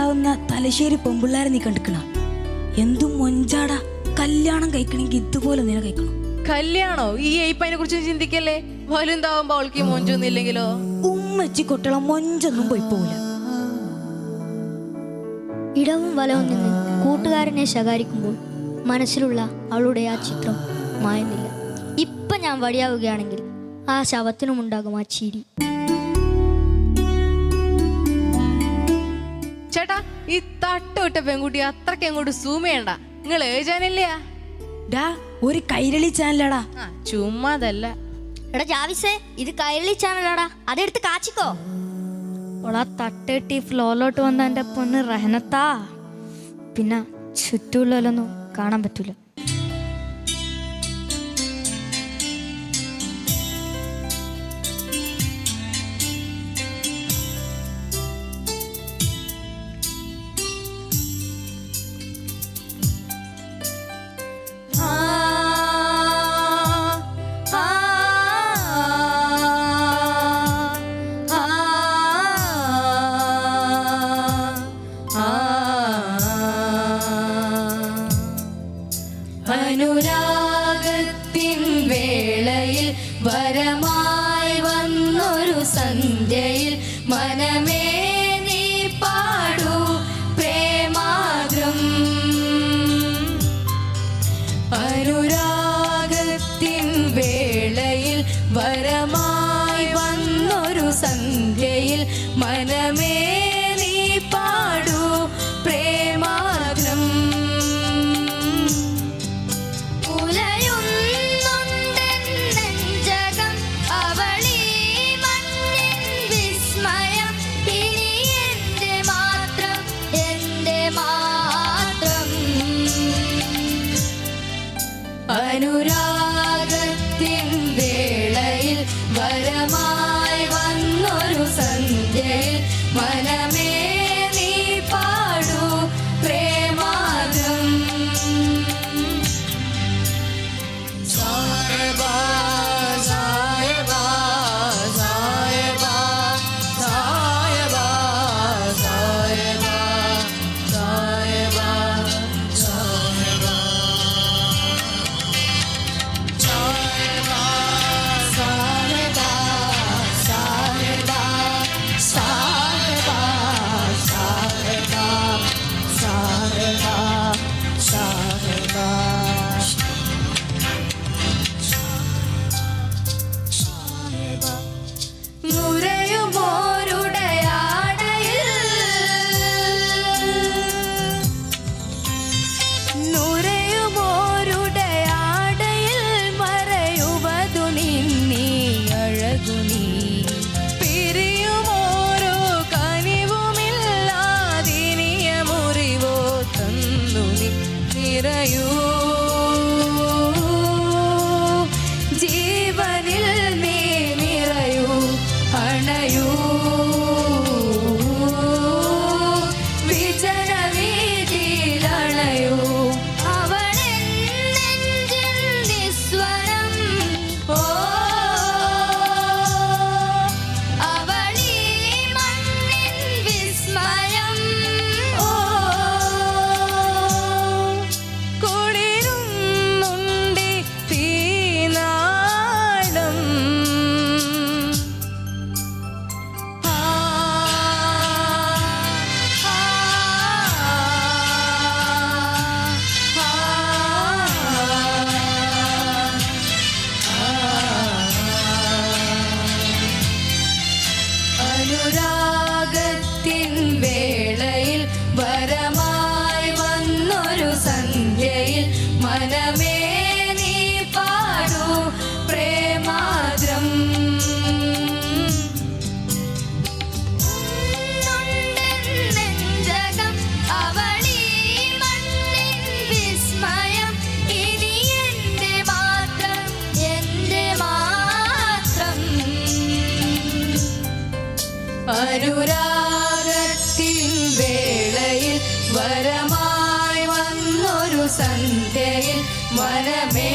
ഉണ്ടാവുന്ന തലശ്ശേരി പെമ്പിള്ളാരെ നീ കണ്ടിക്കണ? എന്തും മൊഞ്ചാടാ. കല്യാണം കഴിക്കണമെങ്കിൽ ഇതുപോലെ നിന്നെ കഴിക്കണം. കല്യാണോ? ഈ ഏയ്പതിനെ കുറിച്ച് ചിന്തിക്കല്ലേ. വലുതാവുമ്പോ അവൾക്ക് മൊഞ്ചൊന്നുമില്ലെങ്കിലോ? ഉമ്മച്ചി കുട്ടികളെ മൊഞ്ചൊന്നും പോയി പോവില്ല. ഇടവും വലവും നിന്ന് കൂട്ടുകാരനെ ശകാരിക്കുമ്പോൾ മനസ്സിലുള്ള അവളുടെ ആ ചിത്രം മായുന്നില്ല. ഇപ്പൊ ഞാൻ വടിയാവുകയാണെങ്കിൽ ആ ശവത്തിനുമുണ്ടാകും ആ ചിരി. ചേട്ടാ, ഈ തട്ടുവിട്ട പെൺകുട്ടി അത്രയ്ക്ക് അങ്ങോട്ട് സൂം ചെയ്യണ്ട. നിങ്ങൾ ഏജാനില്ല. ഒരു കൈരളി ചാനലാടാ. ചുമ്മാതല്ല. എടാ ജാവിസേ, ഇത് കൈരളി ചാനലാടാ, അതെടുത്ത് കാച്ചിക്കോ. ഓളാ തട്ടിട്ട് ഫ്ലോറിലോട്ട് വന്ന എൻ്റെ പൊണ്ണ് റഹനത്താ. പിന്നെ ചുറ്റുള്ളൊന്നും കാണാൻ പറ്റൂല. അനുരാഗത്തിൻ വേളയിൽ വരമായി വന്നൊരു സന്ധ്യയിൽ മനമേ നീ പാടൂ പ്രേമാദ്രം. അനുരാഗത്തിൻ വേളയിൽ വരമായി വന്നൊരു സന്ധ്യയിൽ മനമേ നീ പാടൂ പ്രേമാദ്രം. അനുരാഗത്തിൻ വേളയിൽ വരമായി വന്നൊരു സന്ധ്യയിൽ മനമേ നീ പാടൂ പ്രേമാദ്രം. സായബാ സായബാ സായബാ സായബാ സായബാ സായബാ സായബാ ജീവനിൽ നീ നിറയൂ അണയൂ വിജന വീതിയിലണയൂ. അനുരാഗത്തിൻ വേളയിൽ വരമായി വന്നൊരു സന്ധ്യയിൽ മനമേ നീ പാടൂ പ്രേമാദ്രം. അനുരാഗത്തിൻ വേളയിൽ വരമായി വന്നൊരു സന്ധ്യയിൽ മനമേ